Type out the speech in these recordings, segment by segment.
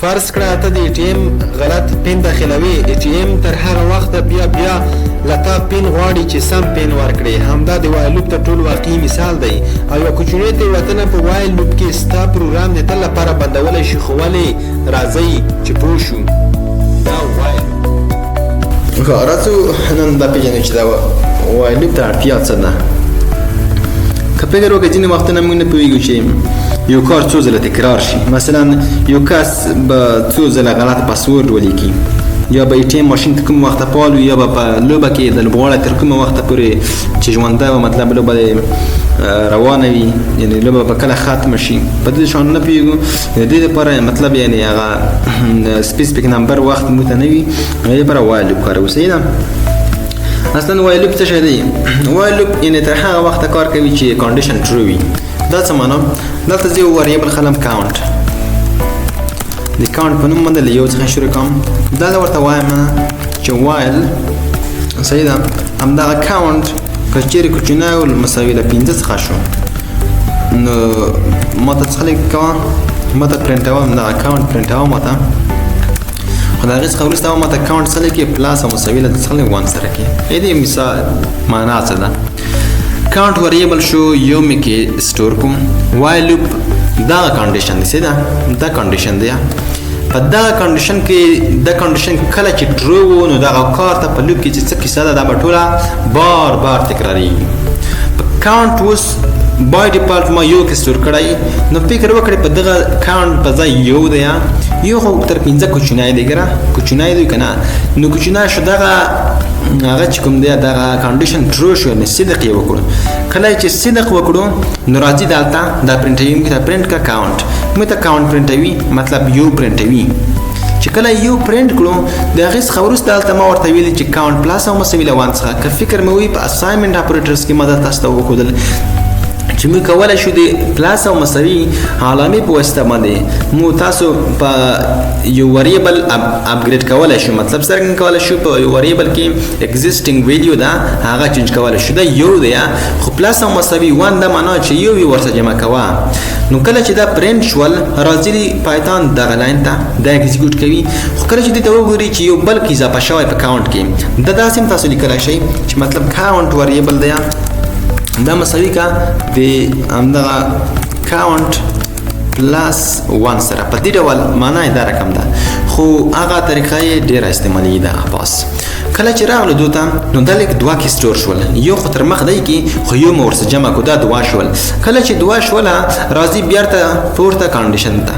فرض کړه ته د ATM غلط پین داخلوي ATM تر هغه وخت بیا لتا پین غواړي چې سم پین ورکړي همدا د وایل لوپ ته ټول واقعي مثال دی او یو کوچنی تېروتنه په وایل لوپ کې ستا پروګرام د تل لپاره بندولی شي خو ولې راځئ چې پوه شو دا وایل راځو نن دا پېژنو چې دا وایل لوپ ته اړتیا څه ده که فکر وکړئ ځینې وختونه موږ نه پوهېږو چې یو کار څو ځله تکرار شي مثلا یو کس به څو ځله غلط پاسورډ ولیکي یا به ATM ماشین ته کوم وخته فعال وي یا به په لوبه کې د لوبغاړی تر کومه وخته پورې چې ژونده وه مطلب لوبه روانه وي یعنې لوبه به کله ختمه شي په دې شیانو نه پوهېږو د دې دپاره مطلب یعنې هغه سپیسیفیک نمبر وخت موږ ته نه وي هغې دپاره وایل لوپ کاروو صحیح ده اصلا وایل لوپ څه شی دی وایل لوپ یعنې تر هغه وخته کار کوي چې کنډیشن ټرو وي دا څه معنا دلته زه یو وریبل خلم کاونټ د کاونټ په نوم باندې له یو څخه شروع کوم دا ورته وایم چې وایل صحیح ده همدغه کاونټ که چیرې کوچنی او مساوي له 5 څخه شو نو ماته څه لیک کوه ماته پرنټوه همدغه کاونټ پرنټوه ماته خو د هغې څخه وروسته ماته کاونټ څه لیکې پلاس او مساوي له څخه لیک 1 سره کې دې مثال معنا څه ده کاونټ وریبل شو یو مې کې سټور کوم وایل لوپ دا کنډیشن دی دا کنډیشن دی په دا کنډیشن کې دا کنډیشن کله چې ټرو و نو دا کار ته په لوپ کې چې څه کیسه ده دا به ټوله بار بار تکراریږي په کاونټ اوس بای ډیفالټ ما یو کې سټور کړی نو فکر وکړئ په دغه کاونټ په ځای یو دی یو خو تر 15 کوچنی دی ګره کوچنی دی که نه نو کوچنی شو دغه هغه چې کوم دی دغه کنډیشن ټرو شو نو صدق یې وکړو کله چې صدق وکړو نو راځي دلته دا پرنټوي موږ ته پرنټ کا کاونټ موږ ته کاونټ پرنټوي مطلب یو پرنټوي چې کله یو پرنټ کړو د هغې څخه وروسته دلته ما ورته ویلي چې کاونټ پلاس او مساوي له 1 څخه که فکر مې وي په اساینمنټ اپریټرز کې ما دا تاسو ته وښودل چې موږ کولی شو د پلاس او مساوي علامې په واسطه باندې موږ تاسو په یو وریبل اپګریډ کولی شو مطلب څرنګه کولی شو په یو وریبل کې اګزسټینګ ویډیو ده هغه چینج کولی شو دا یو دی خو پلاس او مساوي 1 دا معنا چې یو یې ورسره جمع کوه نو کله چې دا پرنټ شول راځي پایتان دغه لاین ته دا اکزیکیوټ کوي خو کله چې دې ته وګوري چې یو بل کې اضافه شوی په کاونټ کې دا داسې هم تاسو لیکلی شئ چې مطلب کاونټ وریبل دی دا مساوي کا د همدغه کاونټ پلاس 1 سره په دې ډول معنا یې دا رقم ده خو هغه طریقه یې ډېره استعمالي ده بس کله چې راغلو دوی ته نو دا لیک دوه کې سټور شول یو خو تر مخ دی کې خو یو مې ورسره جمع کړو دا دوه شول کله چې دوه شوله راځي بیا ته پورته کنډیشن ته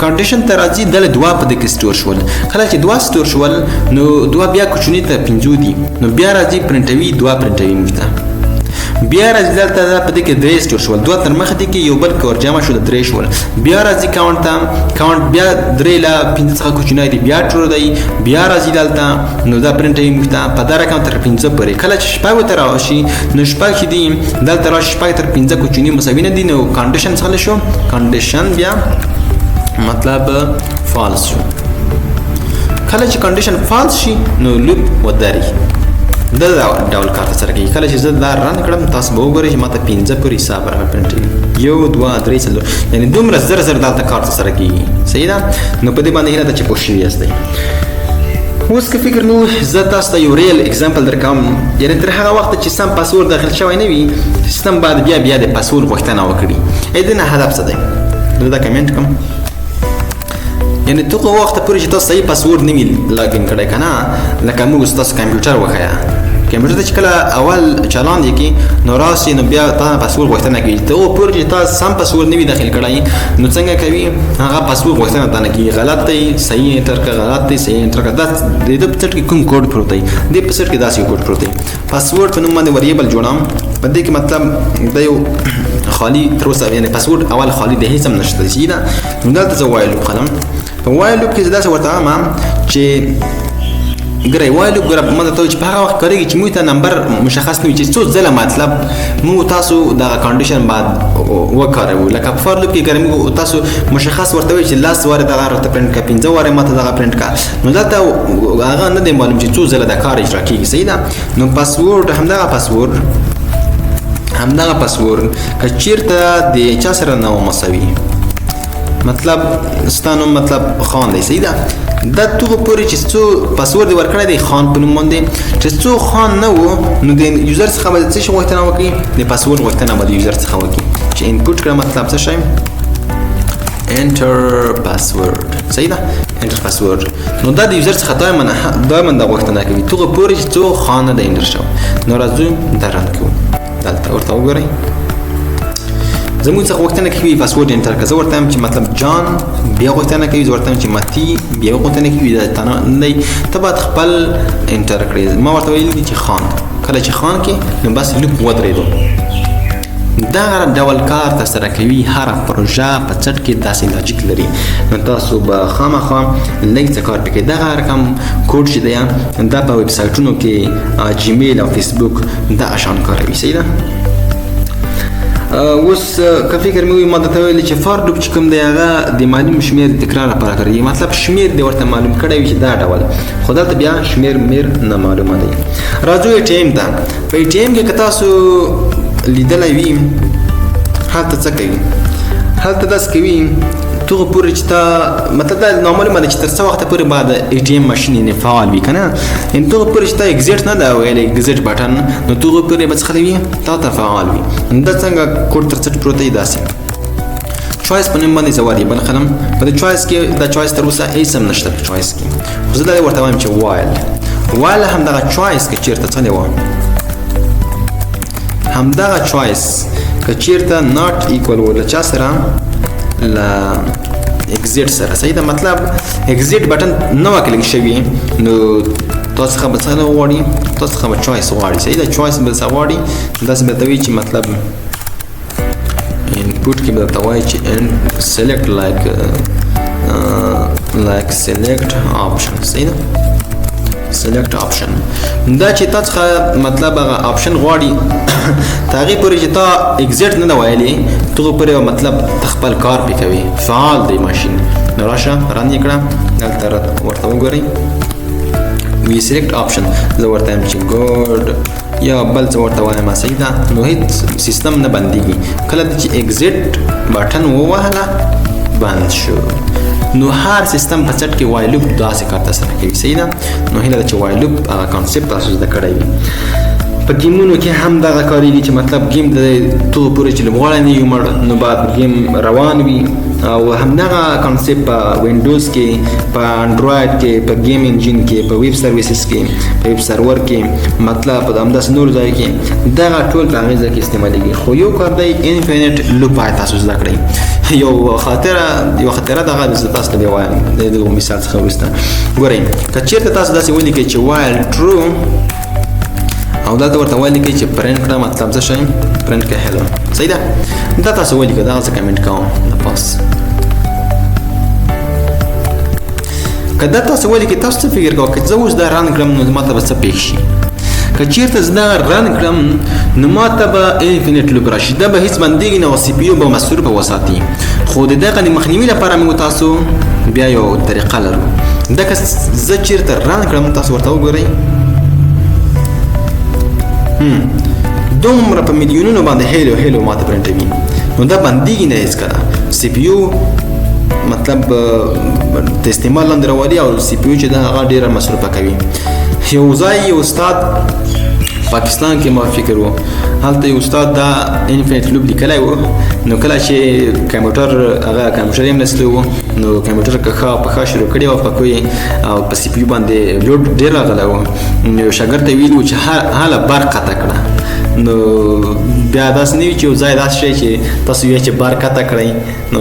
کنډیشن ته راځي دله دوه په دې کې سټور شول کله چې دوه سټور شول نو دوه بیا کوچني ته 5 دي نو بیا راځي پرنټوي دوه پرنټوي موږ ته بیا راځي دلته په دې کې 3 سټور شول دوه تر مخ دي کې یو بل کور جمع شو د 3 شول بیا راځي کاونټ ته کاونټ بیا 3 لا 5 څخه کوچنی دی بیا ټرو دی بیا راځي دلته نو دا پرنټوي موږ ته په دا رقم تر 15 پورې کله چې شپږ ته راشي نو شپږ چې دي دلته راشي شپږ تر 15 کوچنی مساوي نه دي نو کنډیشن څه شو کنډیشن بیا مطلب فالس شو کله چې کنډیشن فالس شي نو لوپ وداري دا ډول کار سره کوي کله چې زه دا رن کړم تاسو به وګورئ چې ماته 15 پورې حساب راغلی پرنټوي 1 2 3 4 یعنې دومره زر دلته کار سره کېږي صحیح ده نو په دې باندې هیله ده چې پوه شوي یاستئ اوس که فکر نو زه تاسو ته یو ریل اگزامپل درکوم یعنې تر هغه وخته چې سم پاسورډ داخل شوی نه وي سیستم باید بیا د پاسورډ غوښتنه وکړي د دې نه هدف څه دی زه دا کمنټ کوم یعنې ته هغه وخته پورې چې تاسو صحیح پاسورډ نه وي لاګین کړی که نه لکه موږ ستاسو کمپیوټر وښیه کمپیوټر ته چې کله اول چالان دی کې نو راسي نو بیا تا پاسورډ غوښتنه کوي ته هغه پورې چې تا سم پاسورډ نه وي داخل کړی نو څنګه کوي هغه پاسورډ غوښتنه تا نه کوي غلط دی صحیح انټر کړه غلط دی صحیح انټر کړه دا د دې په سټ کې کوم کوډ پروت دی دې په سټ کې داسې کوډ پروت دی پاسورډ په نوم باندې وریبل جوړم په دې کې مطلب دا یو خالی تر اوسه یعنې پاسورډ اول خالی دی هیڅ هم نشته چې دا نو دلته زه وایل لوپ خلم په وایل لوپ کې زه داسې ورته وایم چې ګرای وایل لوپ ګره ما ته چې په هغه وخت کارېږي چې موږ ته نمبر مشخص نه وي چې څو ځله مطلب موږ تاسو دغه کنډیشن باید وکاروو لکه په فار لوپ کې ګره موږ تاسو مشخص ورته وایي چې 10 واره دغه راته پرنټ کا 15 واره ماته دغه پرنټ کا نو دلته هغه نه دی معلوم چې څو ځله دا کار اجرا کېږي صحیح ده نو پاسورډ همدغه پاسورډ که چیرته د چا سره نه مساوي مطلب ستانو مطلب خان دی صحیح ده دا توغه پورې چې څو پاسورډ ورکړی دی خان په نوم باندې چې څو خان نه و نو د یوزر څخه به څه شي غوښتنه وکړي د پاسورډ غوښتنه به د یوزر څخه وکړي چې انپوټ کړه مطلب څه شی enter password صحیح ده enter password نو دا د یوزر څخه دایما دا غوښتنه کوي توغه پورې چې څو خان نه دی انټر شو نو راځو دا رن کوو دلته ورته وګورئ زموږ څخه غوښتنه کوي پاسورډ انټر کړه زه ورته وایم چې مطلب جان بیا غوښتنه کوي زه ورته وایم چې متی بیا غوښتنه کوي دا نه ته باید خپل انټر کړې ما ورته ویلي دي چې خان کله چې خان کې نو بس لوپ ودرېدو دا ډول کار ترسره کوي هره پروژه په چټ کې داسې لاجیک لري نو تاسو به خامخا لږ څه کار پکې دغه رقم کوډ چې دی دا په ویب سایټونو کې جیمیل او فیسبوک دا آسان کاروي صحیح ده اوس که فکر مې وي ما درته ویلي چې فار لوپ چې کوم دی هغه د معلوم شمېر تکرار لپاره کاروي مطلب شمېر دې ورته معلوم کړی وي چې دا ډول خو دلته بیا شمېر میر نه معلومه دی راځو ATM ته په ATM کې که تاسو لیدلی وي هلته څه کوي هلته داسې کوي توغه پورې چې تا مطلب دا نامعلومه ده چې تر څه وخته پورې به د ATM ماشین یعنې فعال وي که نه یعنې توغه پورې چې تا اګزیټ نه ده ویلی اګزیټ بټن نو توغه پورې به څه وي تا ته فعال وي دا څنګه کوډ تر څټ پروت دی داسې چوایس په نوم باندې زه وریبل خلم په دې چوایس کې دا چوایس تر اوسه هیڅ هم نشته په چوایس کې خو زه دا ورته وایم چې وایل همدغه چوایس که چېرته څه دی وه همدغه چوایس که چېرته ناټ ایکول و له چا سره له اگزیټ سره صحیح ده مطلب اگزیټ بټن نه وه کلیک شوي نو تاسو څخه به څه غواړي تاسو څخه به چوایس غواړي صحیح ده چوایس به څه غواړي داسې به درته وایي چې مطلب انپوټ کې به درته وایي چې select like select option صحیح ده select option دا چې تاسو مطلب هغه option غواړي تاغي پورې چې تا exit نه وایلی ته پورې مطلب خپل کار پې کوي فعال دی ماشین نو راشه ران یې کړه دلته ورته وګورئ وی select option زه ورته وایم چې ګوډ یا بل څه ورته وایم صحیح ده نو هیڅ سیستم نه بندېږي کله چې exit بټن ووهله بند شو نو هر سیستم په چټ کې وای لوپ داسې کار ترسره کوي صحیح ده نو هیله ده چې وای لوپ هغه کانسپټ تاسو زده کړی وي په ګیمونو کې هم دغه کارېږي چې مطلب ګیم د توغه پورې چې لوبغاړی نه یو مړ نو باید ګیم روان وي او همدغه کانسپټ په وینډوز کې په انډراید کې په ګیم انجن کې په ویب سرویسز کې په ویب سرور کې مطلب په همداسې نور ځای کې دغه ټول په هغې ځای کې استعمالېږي خو یو کار دی انفینټ لوپ باید تاسو زده کړئ یو خاطره دغه زه تاسو ته بیا وایم د دغه مثال څخه وروسته ګورئ که چېرته تاسو داسې ولیکئ چې وایل ټرو او دلته ورته ولیکئ چې پرنټ کړه مطلب څه شی پرنټ کړه هیلو صحیح ده دا تاسو ولیکئ دغه څه کمنټ کوم د پاس که دا تاسو ولیکئ تاسو څه فکر کوئ که زه اوس دا رن کړم نو ما ته به څه پېښ شي که چېرته زه دا رن کړم نو ما ته به انفینټ لوپ راشي دا به هېڅ بندېږي نه او سی پي یو به مصروفه وساتي خو د دغه د مخنیوي لپاره موږ تاسو بیا یو طریقه لرو دا که زه چېرته رن کړم تاسو ورته وګورئ دومره په میلیونونو باندې هیلو ما ته پرنټوي نو دا بندېږي نه هېڅکله سی پي یو مطلب د استعمال لاندې راولي او سی پي یو چې دا هغه ډېره مصروفه کوي یو ځای یو استاد پاکستان کې ما فکر و هلته یو استاد دا انفینټ لوپ لیکلی و نو کله چې کمپیوټر هغه کمپیوټر یې نسلی و نو کمپیوټر که ښه په ښه شروع کړې وه په کوی او په سی پي یو باندې لوډ ډېر راغلی و نو یو شاګرد ته ویلي و چې هله بار قطع کړه نو بیا داسې نه وي چې یو ځای داسې شی چې تاسو وایئ چې بار قطع کړئ نو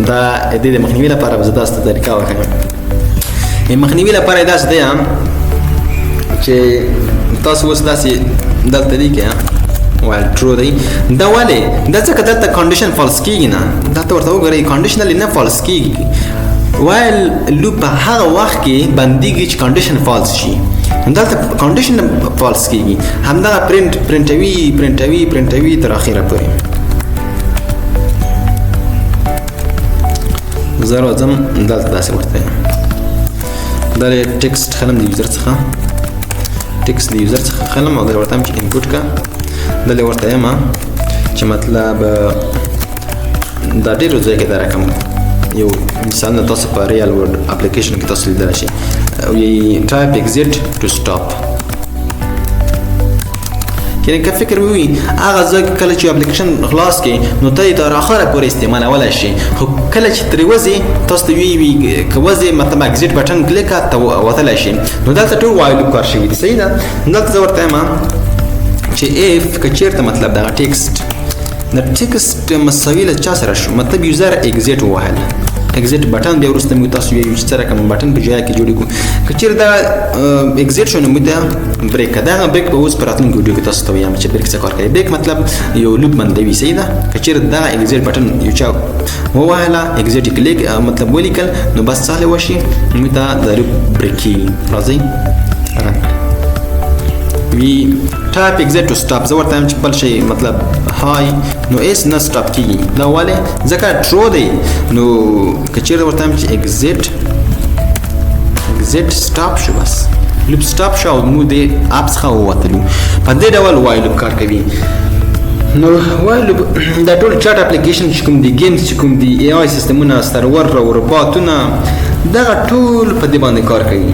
دا د دې د مخنیوي لپاره به زه داسې طریقه وښیم مخنیوي لپاره یې داسې دی چې تاسو اوس داسې دلته لیکئ وایل ټرو دی دا ولې دا ځکه دلته کنډیشن فالس کېږي نه دلته ورته وګورئ کنډیشنلی نه فالس کېږي وایل لوپ په هغه وخت کې بندېږي چې کنډیشن فالس شي دلته کنډیشن فالس کېږي همدغه پرنټوي تر اخره پورې زه راځم دلته داسې ورته دا ټکسټ خلم د یوزر څخه ټکسټ د یوزر څخه خلم او دا ورته چې انپوټ کا دلته ورته یم چې مطلب دا ډېرو ځای کې دا رقم یو مثال تاسو په ریال ورلد اپلیکیشن کې تاسو لیدل شي وی ټایپ ایگزیټ ټو سټاپ یعنی که فکر وي هغه ځکه کله چې اپلیکیشن خلاص کې نو ته تر اخره پورې استعمالولای شي خو کله چې ترې وځي تاسو ته وی که وځي مطلب ایگزیټ بټن کلیک ته وتلای شي نو دا ټول وایل لوپ کار شوی دی صحیح ده دلته زه ورته یم چې اف که چیرته مطلب دا ټیکسټ د ټیکسټ مساوي له چا سره شو مطلب یوزر ایگزیټ ووهل ایگزیټ بټن بیا وروسته موږ تاسو ویو چې سره کوم بټن په ځای کې جوړ کړو که چیرې دا ایگزیټ شو نو موږ دا بریک دا بریک په اوس پراتلونکو ویډیو کې تاسو ته وایم چې بریک څه کار کوي بریک مطلب یو لوپ باندې وي صحیح ده که چیرې دا ایگزیټ بټن یو چا ووهله ایگزیټ کلیک مطلب ولیکل نو بس سهل وشي موږ ته د لوپ بریک کیږي راځئ وی ټایپ ایگزیټ ټو سټاپ زه ورته وایم چې بل شی مطلب هاي نو ایس نه سټاپ کیږي دا ولې ځکه ټرو دی نو که چیرې ورته وایم چې ایگزیټ سټاپ شو بس لوپ سټاپ شو او موږ د اپ څخه ووتلو په دې ډول وایل لوپ کار کوي نو وایل لوپ دا ټول چاټ اپلیکیشن چې کوم دي گیمز چې کوم دي ای آی سیستمونه سرور او روباټونه دغه ټول په دې باندې کار کوي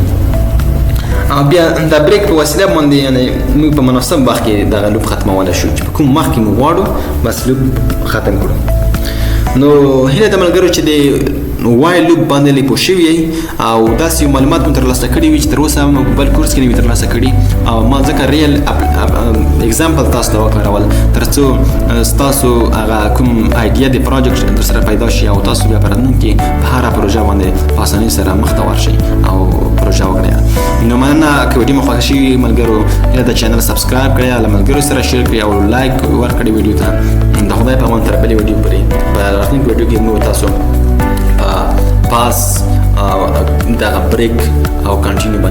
او بیا دا بریک په وسیله باندې یعنی موږ په مناسب وخت کې دغه لوپ ختمولی شو چې په کوم وخت کې موږ غواړو بس لوپ ختم کړو نو هیله د ملګرو چې د وایل لوپ باندې پوه شوي او داسې یو معلومات مو ترلاسه کړي وي چې تر اوسه هم په بل کورس کې نه وي ترلاسه کړي او ما ځکه ریل اگزامپل تاسو ته وکارول تر څو ستاسو هغه کوم آیډیا د پروجیکټ در سره پیدا شي او تاسو بیا په راتلونکي کې په هره پروژه باندې په اسانۍ سره مخته ورشئ او پروژه وکړئ نو مننه که ویډیو مو خوښه شوي ملګرو یا د چینل سبسکرایب کړئ له ملګرو سره شیر کړئ او لایک ورکړئ ویډیو ته د خدای په امان تر بلې ویډیو پورې په راتلونکي ویډیو کې موږ تاسو پاس دغه بریک او کنټینیو